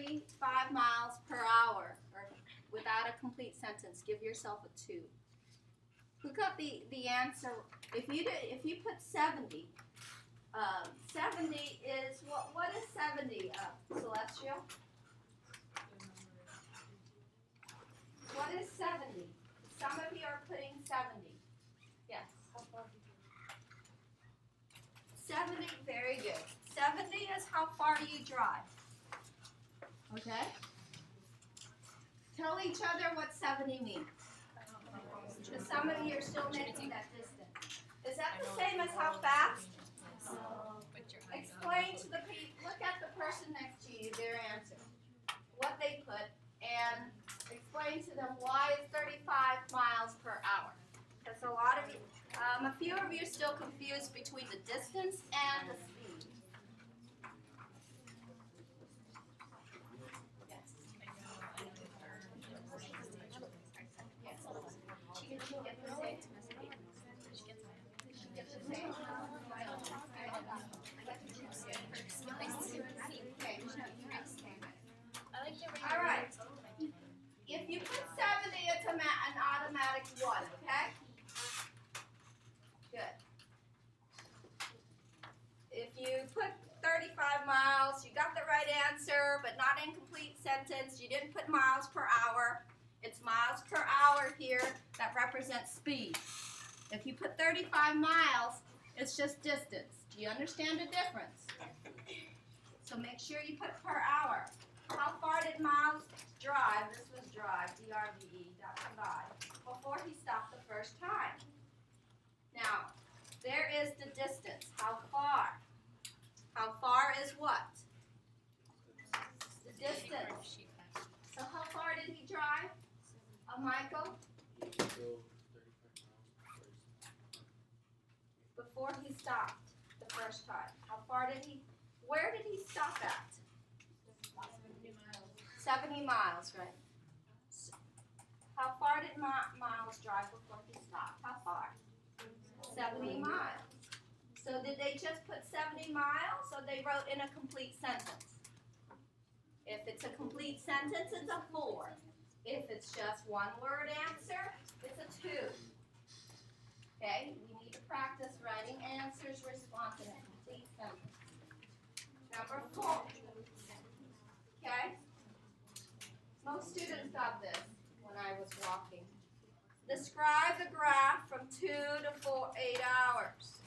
35 miles per hour, or without a complete sentence, give yourself a 2. Who got the answer? If you put 70, 70 is what is 70? Celestial. What is 70? Some of you are putting 70. Yes. 70, very good. 70 is how far you drive. Okay? Tell each other what 70 means. Because some of you are still making that distance. Is that the same as how fast? Explain to the people, look at the person next to you, their answer, what they put, and explain to them why it's 35 miles per hour. Because a lot of you, a few of you are still confused between the distance and the speed. Yes. Did she get the same? Did she get the same? All right. If you put 70, it's an automatic 1, okay? Good. If you put 35 miles, you got the right answer, but not in complete sentence. You didn't put miles per hour. It's miles per hour here that represents speed. If you put 35 miles, it's just distance. Do you understand the difference? So make sure you put per hour. How far did Miles drive? This was drive, D-R-V-E, before he stopped the first time. Now, there is the distance. How far? How far is what? The distance. So how far did he drive? Michael? Before he stopped the first time. How far did he, where did he stop at? 70 miles, right? How far did Miles drive before he stopped? How far? 70 miles. So did they just put 70 miles, or they wrote in a complete sentence? If it's a complete sentence, it's a 4. If it's just one word answer, it's a 2. Okay, we need to practice writing answers, response in a complete sentence. Number 4. Okay? Most students got this when I was walking. Describe the graph from 2 to 8 hours.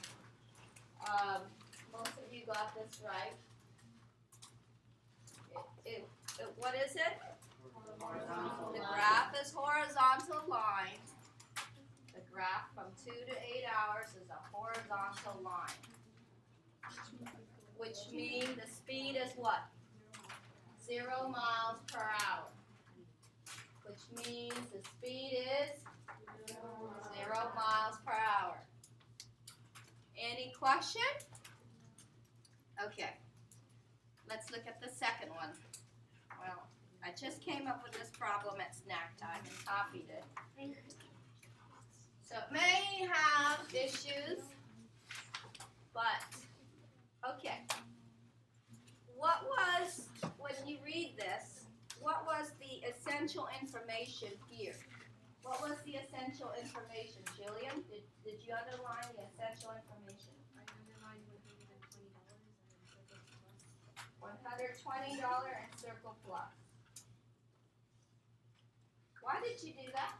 Most of you got this right. What is it? The graph is horizontal line. The graph from 2 to 8 hours is a horizontal line. Which means the speed is what? 0 miles per hour. Which means the speed is 0 miles per hour. Any question? Okay. Let's look at the second one. Well, I just came up with this problem at snack time and copied it. So it may have issues, but okay. What was, when you read this, what was the essential information here? What was the essential information, Jillian? Did you underline the essential information? I underlined $120 $120 and circle plus. Why did you do that?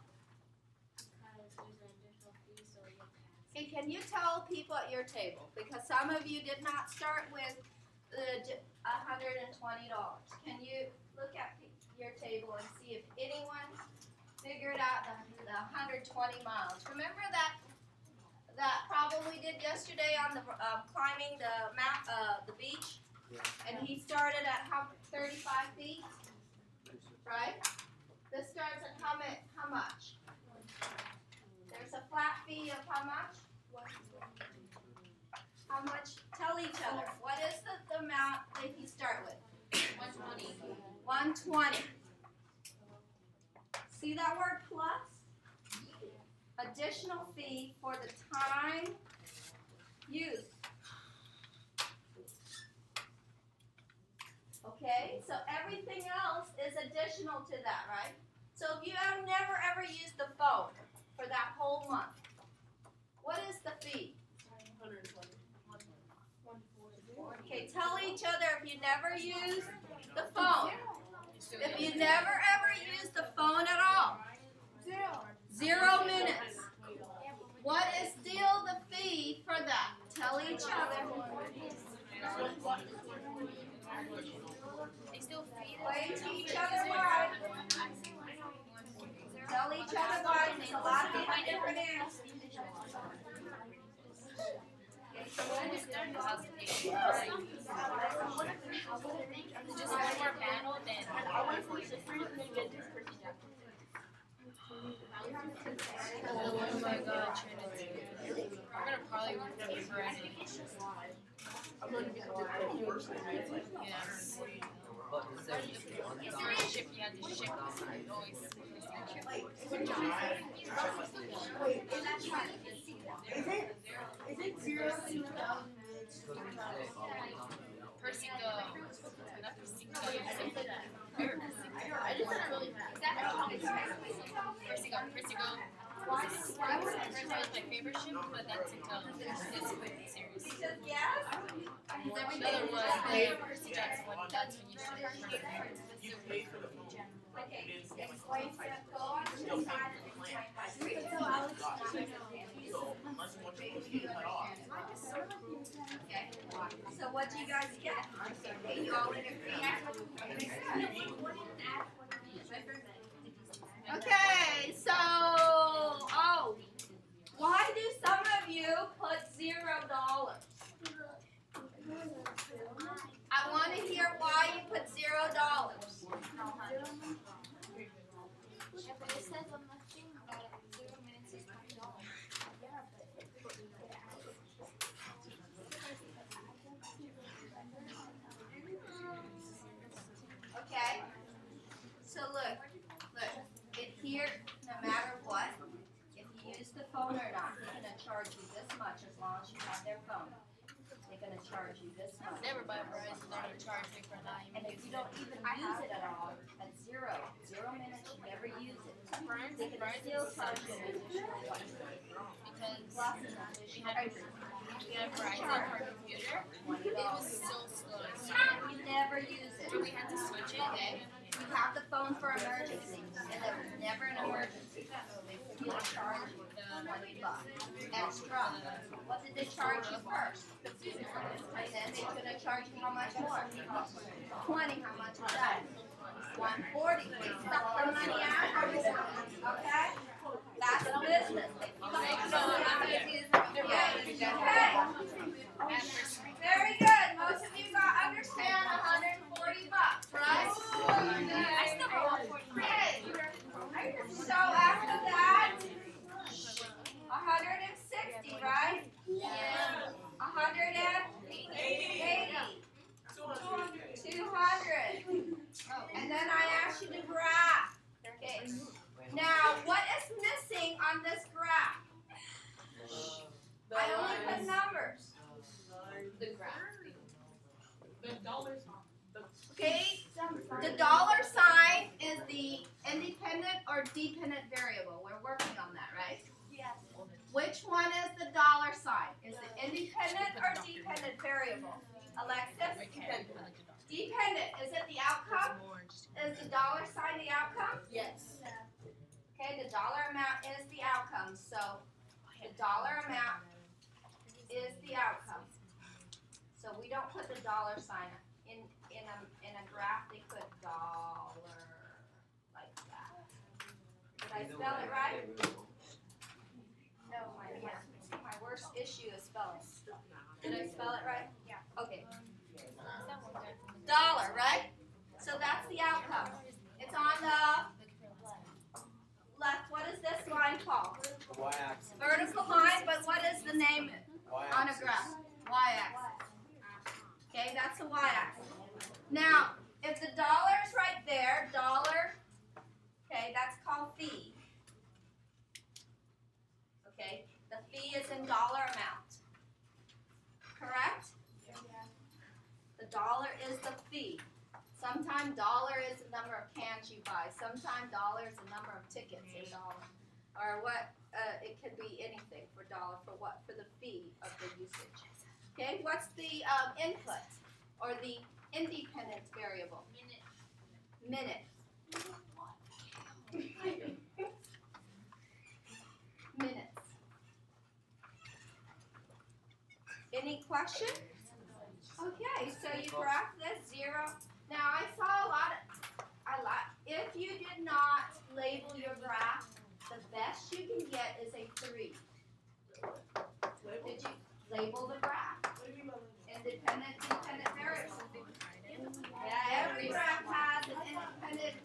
because there's an additional fee, so you'll pass. Okay, can you tell people at your table? Because some of you did not start with the $120. Can you look at your table and see if anyone figured out the 120 miles? Remember that problem we did yesterday on the climbing the beach? And he started at 35 feet, right? This starts at how much? There's a flat fee of how much? How much? Tell each other. What is the amount that he start with? 120. 120. See that word plus? Additional fee for the time used. Okay, so everything else is additional to that, right? So if you have never ever used the phone for that whole month, what is the fee? Okay, tell each other if you never use the phone. If you never ever use the phone at all. 0 minutes. What is still the fee for that? Tell each other. Explain to each other why. Tell each other why. There's a lot of different answers. Just one more battle, then. Oh my god, Trinity. We're gonna probably win for Friday. Yes. Is there a ship you had to ship? Always. Is it 0? Persico. Not Persico. Persico. That was my favorite ship, but that's this series. Yes? Another one, Percy Jackson one, that's when you should Okay, explain to go on to the side and explain Okay, so what do you guys get? Okay, you all agree? Okay, so, why do some of you put $0? I want to hear why you put $0. It says on the thing that 0 minutes is $20. Okay? So look, in here, no matter what, if you use the phone or not, they're going to charge you this much as long as you have their phone. They're going to charge you this much. Never buy Verizon, they're going to charge me for not even And if you don't even use it at all, at 0 minutes, you never use it. They can still charge you an additional because we had Verizon for our computer. It was so slow. You never use it. So we had to switch it and You have the phone for emergencies, and there was never an emergency. You will charge you $20 extra. What did they charge you first? And then they're gonna charge you how much more? 20. How much was that? 140. They suck the money out. Okay? That's business. Very good. Most of you got understand $140, right? I still have 140. So after that, 160, right? Yeah. 180. 200. And then I asked you to graph. Okay. Now, what is missing on this graph? I only put numbers. The graph. The dollar sign. Okay? The dollar sign is the independent or dependent variable. We're working on that, right? Yes. Which one is the dollar sign? Is it independent or dependent variable? Alexis? Dependent. Is it the outcome? Is the dollar sign the outcome? Yes. Okay, the dollar amount is the outcome. So the dollar amount is the outcome. So we don't put the dollar sign in a graph. They put dollar like that. Did I spell it right? No, my worst issue is spelling. Did I spell it right? Yeah. Okay. Dollar, right? So that's the outcome. It's on the left. What is this line called? The y-axis. Vertical line, but what is the name on a graph? Y-axis. Okay, that's the y-axis. Now, if the dollar is right there, dollar, okay, that's called fee. Okay, the fee is in dollar amount. Correct? The dollar is the fee. Sometimes dollar is the number of tickets in dollar, or what? It could be anything for dollar for what? For the fee of the usage. Okay, what's the input or the independent variable? Minute. Minutes. Any question? Okay, so you graph this 0. Now I saw a lot. If you did not label your graph, the best you can get is a 3. Did you label the graph? Independent, dependent variable. Yeah, every graph has an independent.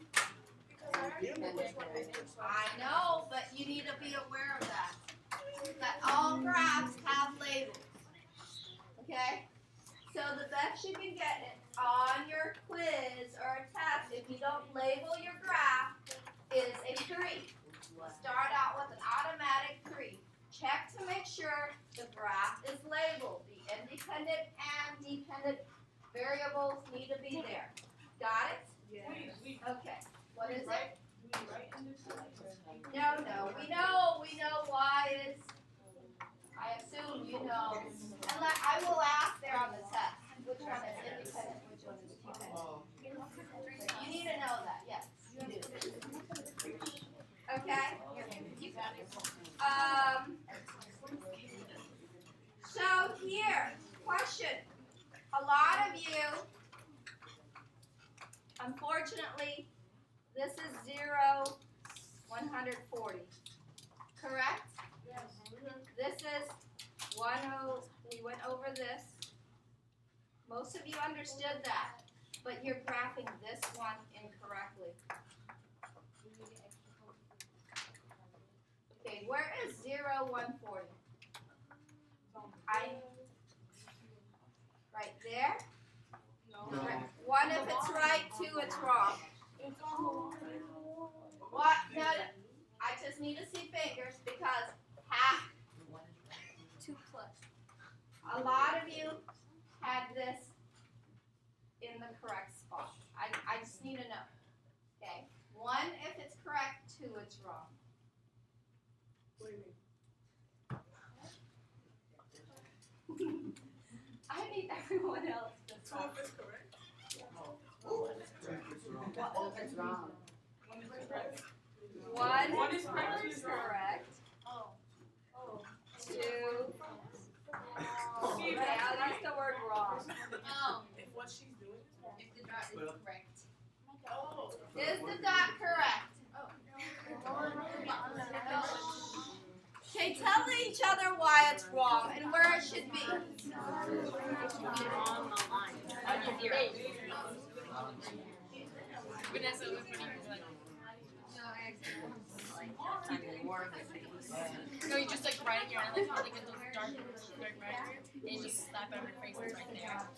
I know, but you need to be aware of that. That all graphs have labels. Okay? So the best you can get on your quiz or a test, if you don't label your graph, is a 3. Start out with an automatic 3. Check to make sure the graph is labeled. The independent and dependent variables need to be there. Got it? Okay. What is it? No. We know why it's. I assume you know. And I will ask there on the test which one is independent, which one is dependent. You need to know that. Yes, you do. Okay. So here, question. A lot of you, unfortunately, this is 0, 140. Correct? Yes. This is 10. We went over this. Most of you understood that, but you're graphing this one incorrectly. Okay, where is 0, 140? Right there? No. One if it's right, 2 it's wrong. What? No, I just need to see fingers because half. 2 plus. A lot of you had this in the correct spot. I just need to know. Okay. 1 if it's correct, 2 it's wrong. What do you mean? I need everyone else to 2 stop. if it's correct? What if it's wrong? 1 is correct. 1 is correct, 2 is is wrong. correct. Oh. 2. See, Okay, I'll use the word wrong. If what she's doing is wrong. If the dot is correct. Oh. Is the dot correct? Okay, tell each other why it's wrong and where it should be. Vanessa was no, you just like write it your like how they get those dark markers and you just slap it on your face. It's right there.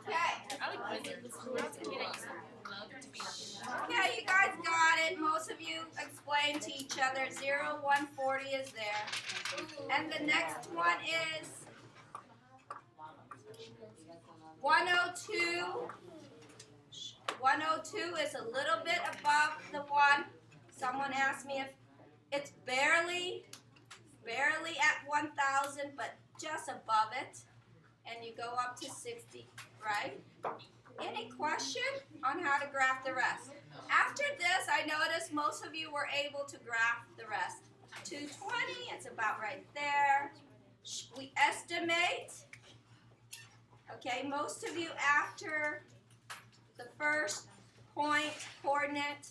Okay. I like wizards. When I was a kid, I used to love to be. Okay, you guys got it. Most of you explained to each other. 0, 140 is there. And the next one is 102. 102 is a little bit above the 1. Someone asked me if it's barely at 1,000, but just above it. And you go up to 60, right? Any question on how to graph the rest? After this, I noticed most of you were able to graph the rest. 220, it's about right there. We estimate. Okay, most of you after the first point coordinate,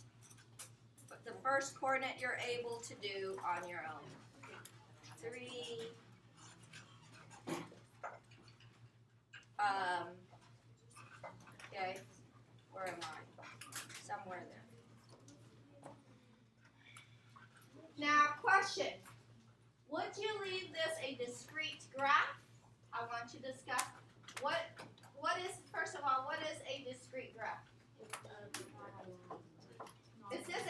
the first coordinate you're able to do on your own. 3. Okay, where am I? Somewhere there. Now, question. Would you leave this a discrete graph? I want you to discuss what is, first of all, what is a discrete graph? Is this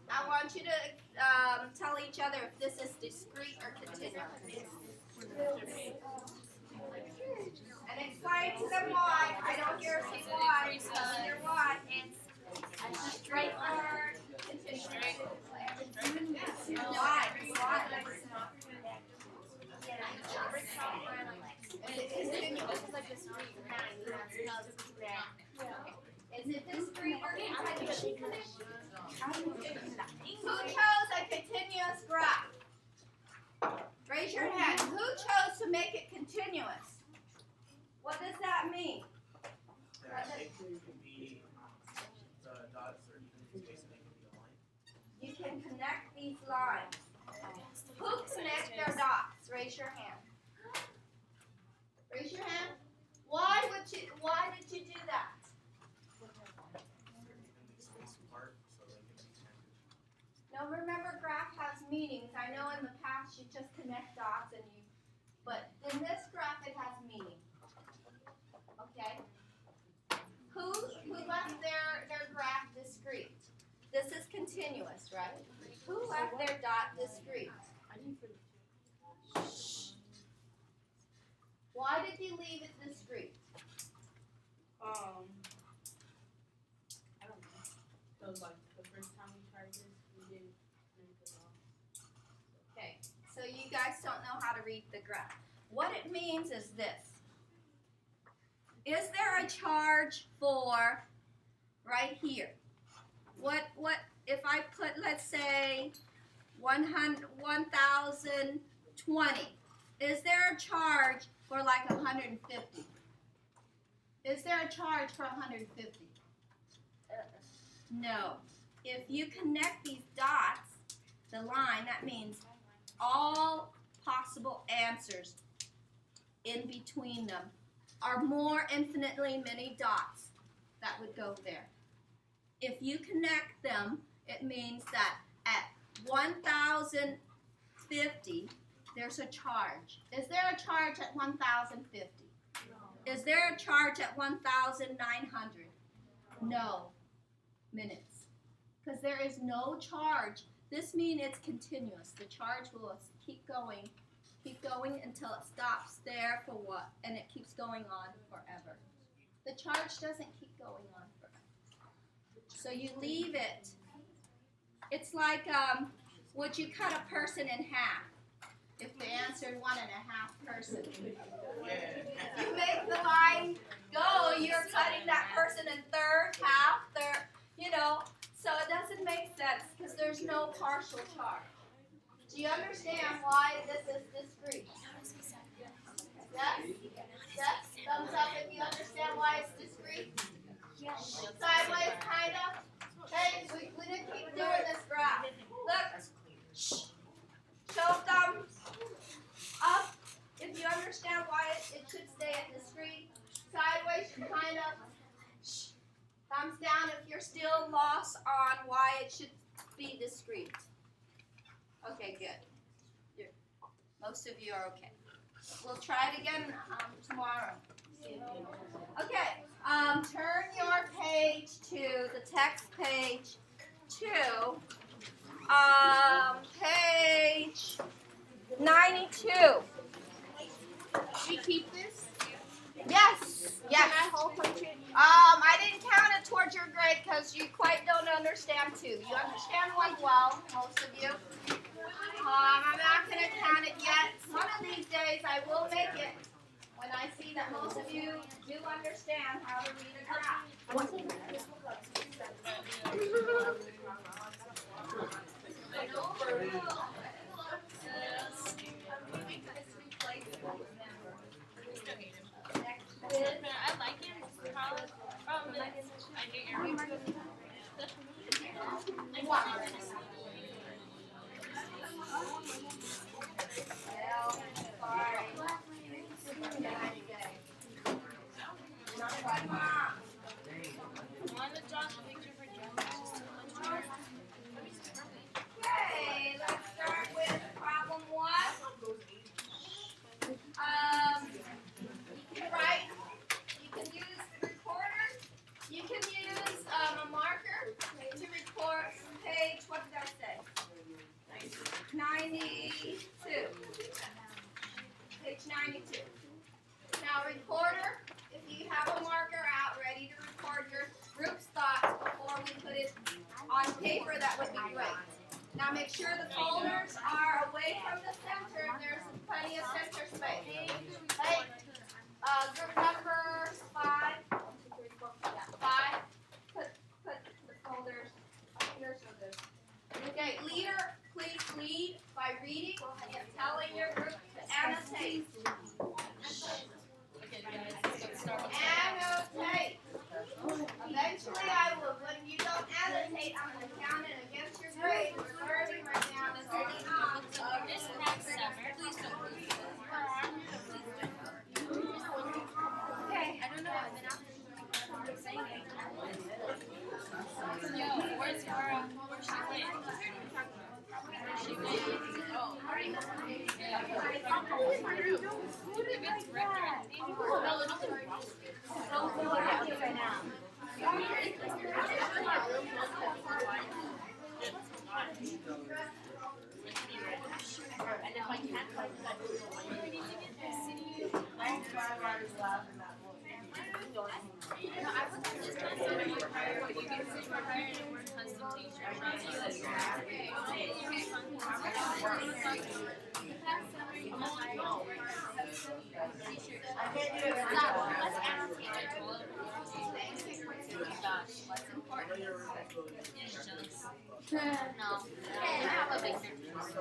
I want you to tell each other if this is discrete or continuous. Is it this green or who chose a continuous graph? Raise your hand. Who chose to make it continuous? What does that mean? That it can be the dots or even space and it can be a line. You can connect these lines. Who connect their dots? Raise your hand. Raise your hand. Why did you do that? Evenly spaced apart so they can be connected. Now remember, graph has meanings. I know in the past you just connect dots but in this graph it has meaning. Okay? Who left their graph discrete? This is continuous, right? Who left their dot discrete? Why did you leave it discrete? I don't know. So like the first time we tried this, we didn't connect it all. Okay, so you guys don't know how to read the graph. What it means is this. Is there a charge for right here? What if I put, let's say, 1,020? Is there a charge for like 150? Is there a charge for 150? No. If you connect these dots, the line, that means all possible answers in between them are more infinitely many dots that would go there. If you connect them, it means that at 1,050, there's a charge. Is there a charge at 1,050? Is there a charge at 1,900? No. Minutes. Because there is no charge. This means it's continuous. The charge will keep going until it stops there for what? And it keeps going on forever. The charge doesn't keep going on forever. So you leave it. It's like, would you cut a person in half? If they answered 1.5 person. You make the line go, you're cutting that person in third, half, third, so it doesn't make sense because there's no partial charge. Do you understand why this is discrete? Yes? Yes? Thumbs up if you understand why it's discrete. Sideways, kind of. Hey, we didn't keep doing this graph. Look. Show thumbs up if you understand why it should stay at discrete. Sideways, kind of. Thumbs down if you're still lost on why it should be discrete. Okay, good. Most of you are okay. We'll try it again tomorrow. Okay, turn your page to the text page to page 92. We keep this? Yes, yes. I didn't count it towards your grade because you quite don't understand 2. You understand 1 well, most of you. I'm not going to count it yet. One of these days I will make it when I see that most of you do understand how to read a graph. I like him. Problem is, I hate Aaron. Okay, let's start with problem 1. You can write, you can use recorders, you can use a marker to record page, what did I say? 92. Page 92. Now recorder, if you have a marker out ready to record your group's thoughts before we put it on paper, that would be great. Now make sure the folders are away from the center and there's plenty of center space. Hey, group number 5. 5. No, I wasn't just trying to say that you're hired, but you can say you're hired and we're constitution. The past summer, you were hired to work t-shirt. Let's annotate it. Gosh, what's important? Yes, just. No. I have a big difference.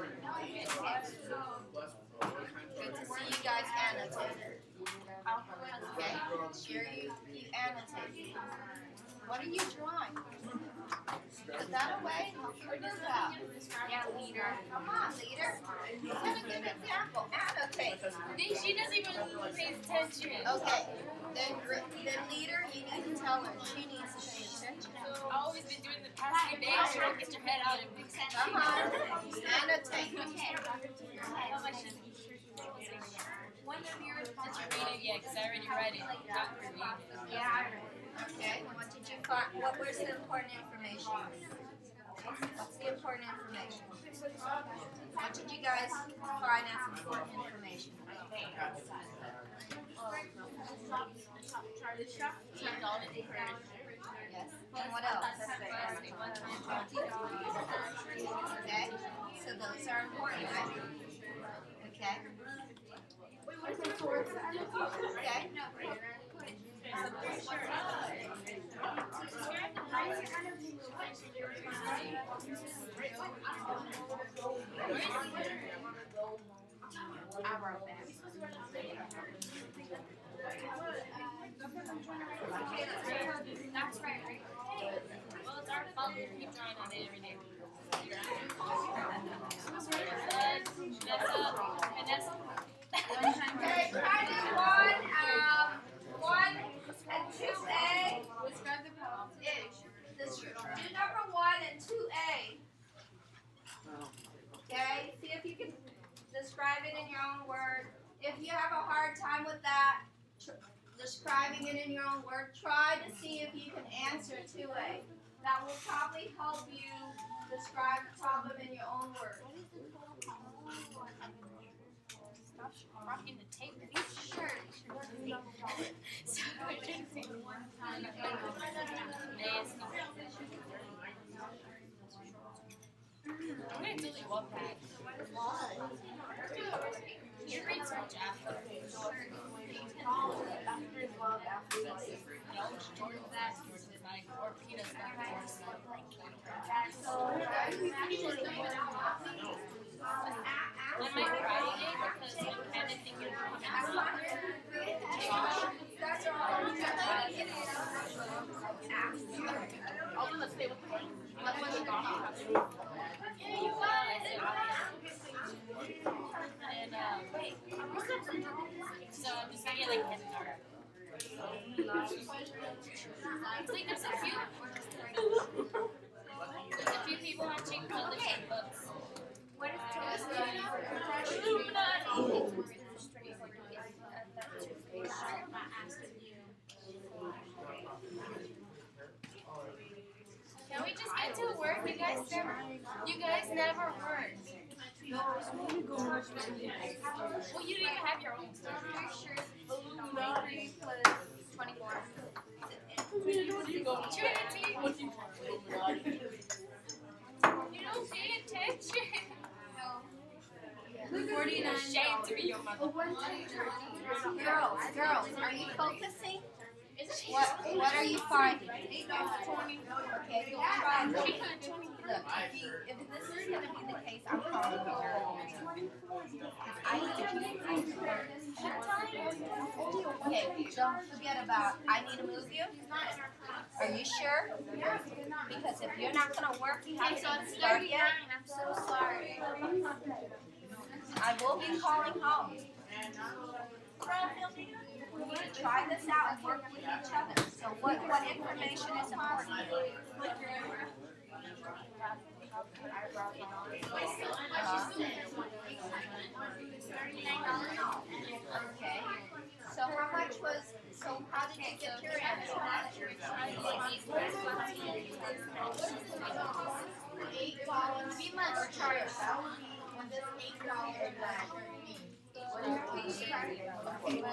Good to see you guys annotated. Okay, sure you annotate. What are you drawing? Put that away. What is that? Yeah, leader. Come on, leader. Set a good example. Annotate. She doesn't even pay attention. Okay. Then leader, you need to tell her she needs to pay attention. I've always been doing the past few days trying to get your head out and fix it. Come on. Annotate. One of yours, did you read it yet? Because I already read it. Not for me. Yeah. Okay. What did you find? What was the important information? What's the important information? What did you guys find as important information? Yes. And what else? Okay. So those are important, right? Okay. Okay. I wrote that. That's right, right? Well, it's our fault. We keep drawing on it every day. Okay, try to do one and 2A. Do number 1 and 2A. Okay, see if you can describe it in your own word. If you have a hard time with that, describing it in your own word, try to see if you can answer 2A. That will probably help you describe the problem in your own words. Stop rocking the tape. Sure. So I just say one time. Nasty. I'm gonna delete one pack. You research after. Jordan Fast versus like or peanuts back Am I writing it because I'm kind of thinking I'll do the stay with the That's when the doctor comes. And so I'm just getting like head start. It's like there's a few people watching publishing books. What is Can we just get to work? You guys never work. Well, you didn't even have your own stuff. Your shirt, bakery plus 24. Trinity. You don't pay attention. 49. Shame to be your mother. Girls, are you focusing? What are you finding? Okay, you'll try. Look, if this is going to be the case, I'm calling you. I need you to okay, don't forget about, I need to move you. Are you sure? Because if you're not going to work, you haven't even started yet. I'm so sorry. I will be calling home. We need to try this out and work with each other. So what information is important? Okay. So how much was, so how did you get your answer? $8. We must charge $8.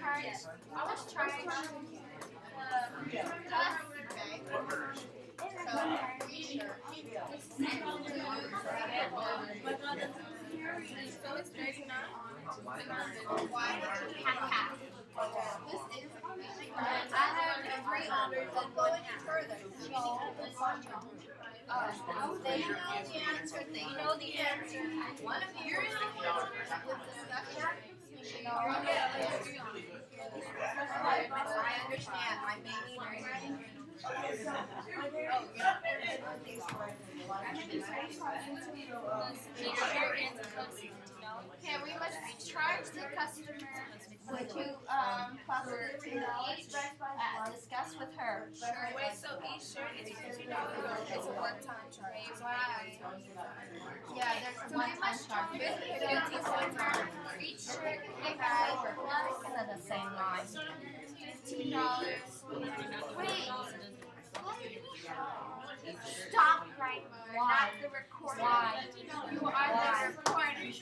charged. I was charged the so it's 39. Why half? This is I have 3 honors and Go any further. They know the answer. They know the answer. One of you is with discussion. I understand. My baby. Okay, we must charge the customer Would you plus discuss with her? Sure. Wait, so each shirt is $50? It's a one-time charge. Right. Yeah, there's So one we must time charge charge. 50 cents for each shirt. Kind of the same line. $15. Wait. Stop right now. Not the recording. Why? You are the recording.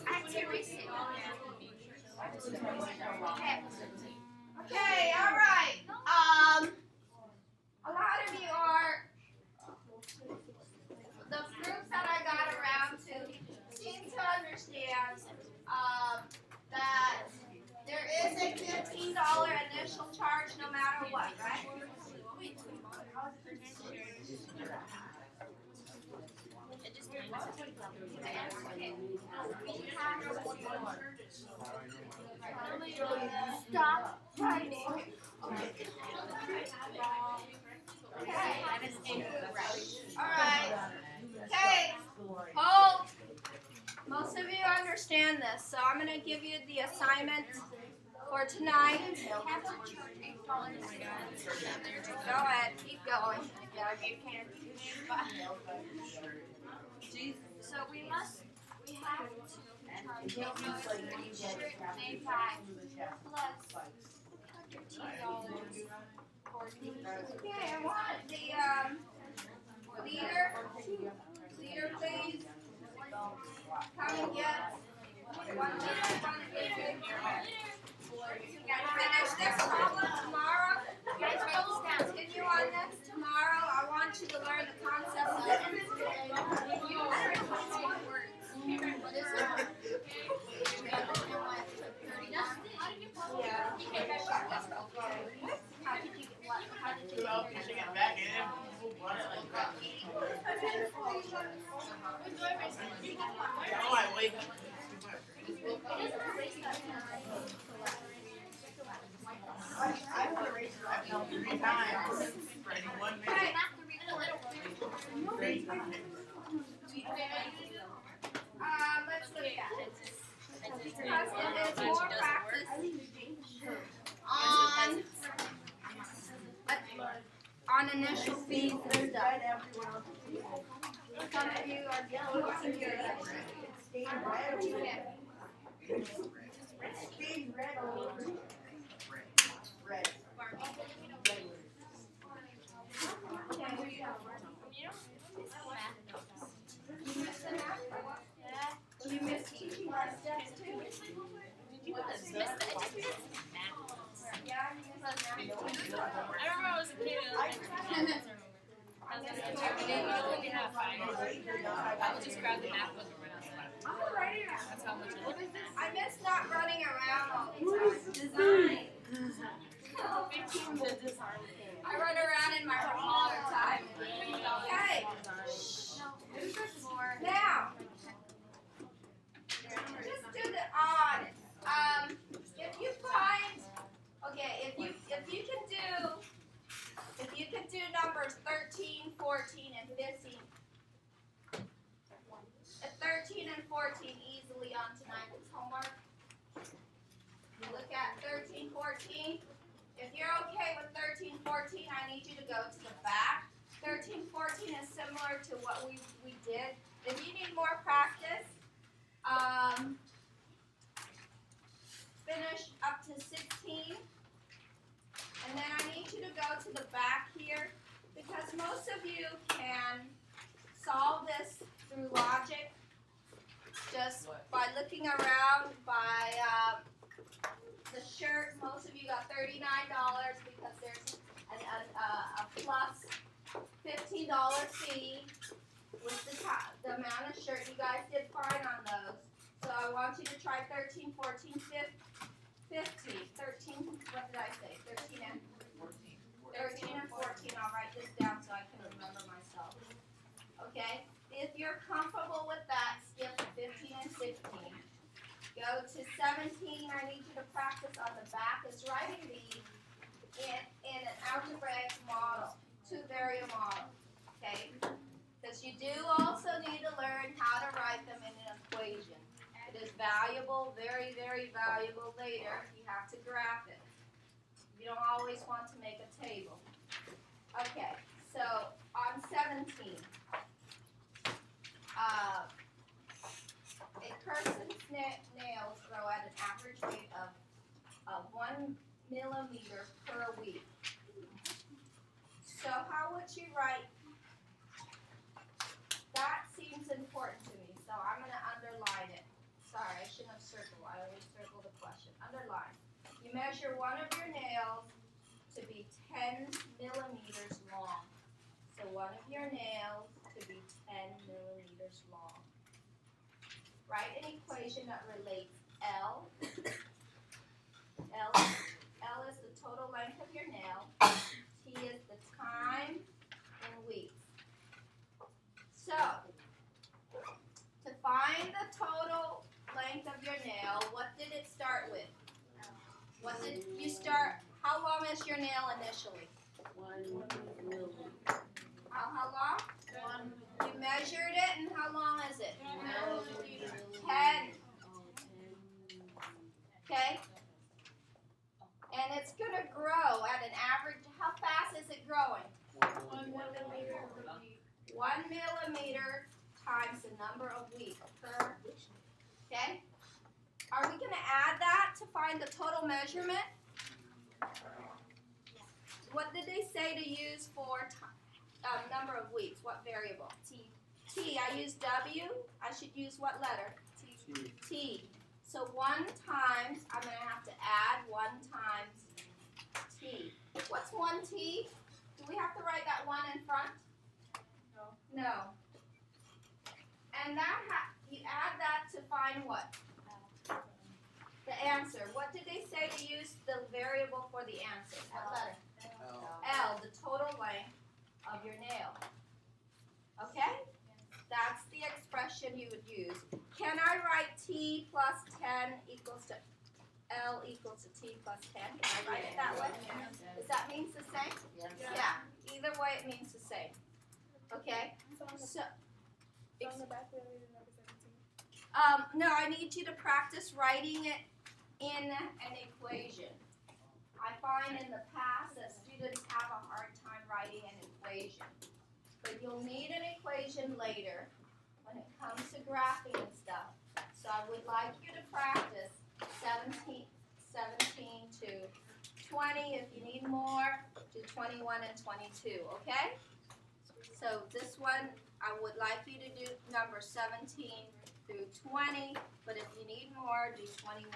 I have to erase it. Okay, all right. A lot of you are the groups that I got around to seem to understand that there is a $15 initial charge no matter what, right? Stop writing. Okay. Alright. Okay. Hold. Most of you understand this, so I'm going to give you the assignment for tonight. Go ahead. Keep going. So we have to charge shirt made by plus $13 for Okay, I want the leader, please. Come and get one leader. Finish this problem tomorrow. Guys, write this down. Continue on this tomorrow. I want you to learn the concept of What is it? How did you get what? How did you get Well, pushing it back in. Run it like that. Oh, I wake up. I want to race that 3 times. Writing 1 minute. Okay. 3 times. Let's look at it. Because it is more practice on initial fees and stuff. Some of you are looking good. You missed teaching our steps too. Yeah, you missed math. I remember I was a kid. I would just grab the map book and run outside. That's how much I love math. I miss not running around all the time. Design. I run around in my room all the time. Okay. Now, just do the on. If you find, okay, if you can do numbers 13, 14, and 15. 13 and 14 easily on tonight's homework. You look at 13, 14. If you're okay with 13, 14, I need you to go to the back. 13, 14 is similar to what we did. If you need more practice, finish up to 16. And then I need you to go to the back here because most of you can solve this through logic just by looking around, by the shirt, most of you got $39 because there's a plus $15 fee with the amount of shirt. You guys did fine on those. So I want you to try 13, 14, 15. 13, what did I say? 13 and 13 and 14. I'll write this down so I can remember myself. Okay? If you're comfortable with that, skip to 15 and 16. Go to 17. I need you to practice on the back. It's writing these in an algebraic model, two-variable model. Okay? Because you do also need to learn how to write them in an equation. It is valuable, very, very valuable later. You have to graph it. You don't always want to make a table. Okay, so on 17, a person's nails grow at an average rate of 1 millimeter per week. So how would you write? That seems important to me, so I'm going to underline it. Sorry, I shouldn't have circled. I always circle the question. Underline. You measure one of your nails to be 10 millimeters long. So one of your nails to be 10 millimeters long. Write an equation that relates L is the total length of your nail. T is the time in weeks. So, to find the total length of your nail, what did it start with? What did you start? How long is your nail initially? 1 millimeter. How long? You measured it, and how long is it? 10. Okay? And it's going to grow at an average. How fast is it growing? 1 millimeter. 1 millimeter times the number of weeks per. Okay? Are we going to add that to find the total measurement? What did they say to use for number of weeks? What variable? T. T. I used W. I should use what letter? T. T. So 1 times, I'm going to have to add 1 times T. What's 1 T? Do we have to write that 1 in front? No. And you add that to find what? The answer. What did they say to use the variable for the answer? What letter? L, the total length of your nail. Okay? That's the expression you would use. Can I write T plus 10 equals to L equals to T plus 10? Can I write it that way? Does that mean the same? Yes. Yeah. Either way, it means the same. Okay? So, no, I need you to practice writing it in an equation. I find in the past that students have a hard time writing an equation. But you'll need an equation later when it comes to graphing and stuff. So I would like you to practice 17 to 20. If you need more, do 21 and 22, okay? So this one, I would like you to do number 17 through 20, but if you need more, do 21.